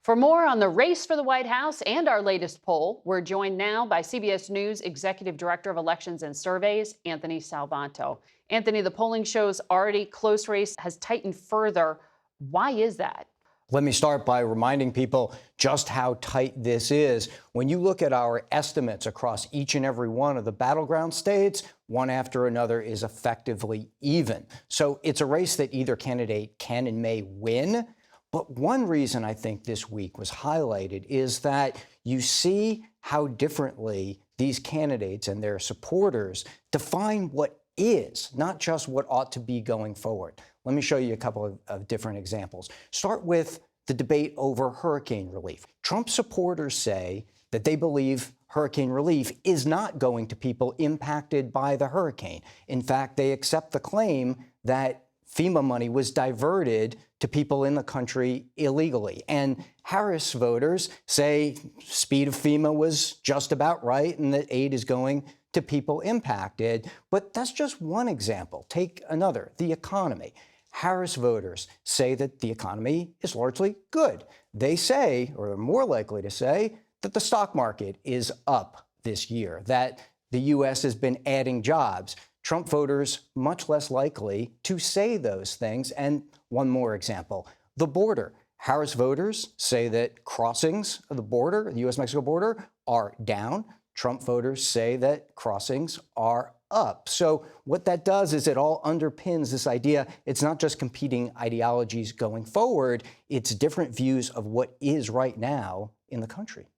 For more on the race for the White House and our latest poll, we're joined now by CBS News Executive Director of Elections and Surveys, Anthony Salvanto. Anthony, the polling shows already close race has tightened further. Why is that? Let me start by reminding people just how tight this is. When you look at our estimates across each and every one of the battleground states, one after another is effectively even. So it's a race that either candidate can and may win. But one reason I think this week was highlighted is that you see how differently these candidates and their supporters define what is, not just what ought to be going forward. Let me show you a couple of different examples. Start with the debate over hurricane relief. Trump supporters say that they believe hurricane relief is not going to people impacted by the hurricane. In fact, they accept the claim that FEMA money was diverted to people in the country illegally. And Harris voters say speed of FEMA was just about right and that aid is going to people impacted. But that's just one example. Take another, the economy. Harris voters say that the economy is largely good. They say, or are more likely to say, that the stock market is up this year, that the U.S. has been adding jobs. Trump voters much less likely to say those things. And one more example, the border. Harris voters say that crossings of the border, the U.S.-Mexico border, are down. Trump voters say that crossings are up. So what that does is it all underpins this idea. It's not just competing ideologies going forward. It's different views of what is right now in the country.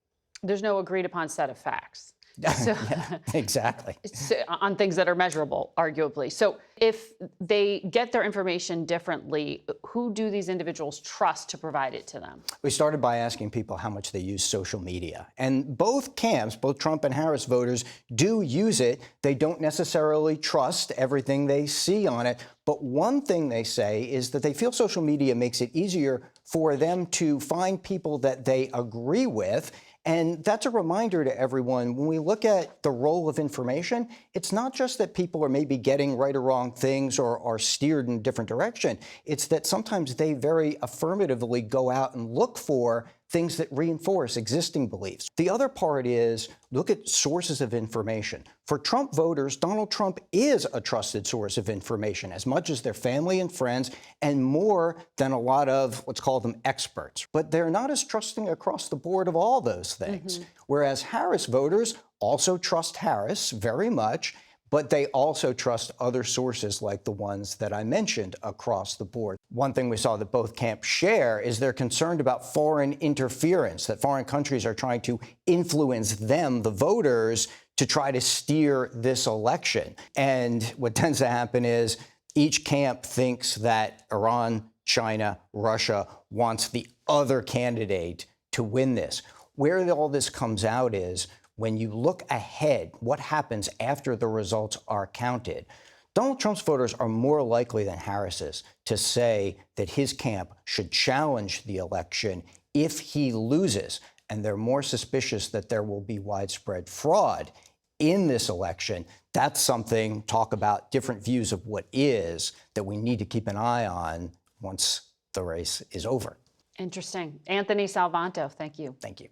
There's no agreed upon set of facts. So, yeah, exactly. On things that are measurable, arguably. So if they get their information differently, who do these individuals trust to provide it to them? We started by asking people how much they use social media. And both camps, both Trump and Harris voters, do use it. They don't necessarily trust everything they see on it. But one thing they say is that they feel social media makes it easier for them to find people that they agree with. And that's a reminder to everyone, when we look at the role of information, it's not just that people are maybe getting right or wrong things or are steered in a different direction. It's that sometimes they very affirmatively go out and look for things that reinforce existing beliefs. The other part is look at sources of information. For Trump voters, Donald Trump is a trusted source of information, as much as their family and friends, and more than a lot of, let's call them experts. But they're not as trusting across the board of all those things. Whereas Harris voters also trust Harris very much, but they also trust other sources like the ones that I mentioned across the board. One thing we saw that both camps share is they're concerned about foreign interference, that foreign countries are trying to influence them, the voters, to try to steer this election. And what tends to happen is each camp thinks that Iran, China, Russia wants the other candidate to win this. Where all this comes out is when you look ahead, what happens after the results are counted. Donald Trump's voters are more likely than Harris's to say that his camp should challenge the election if he loses. And they're more suspicious that there will be widespread fraud in this election. That's something, talk about different views of what is, that we need to keep an eye on once the race is over. Interesting. Anthony Salvanto, thank you. Thank you.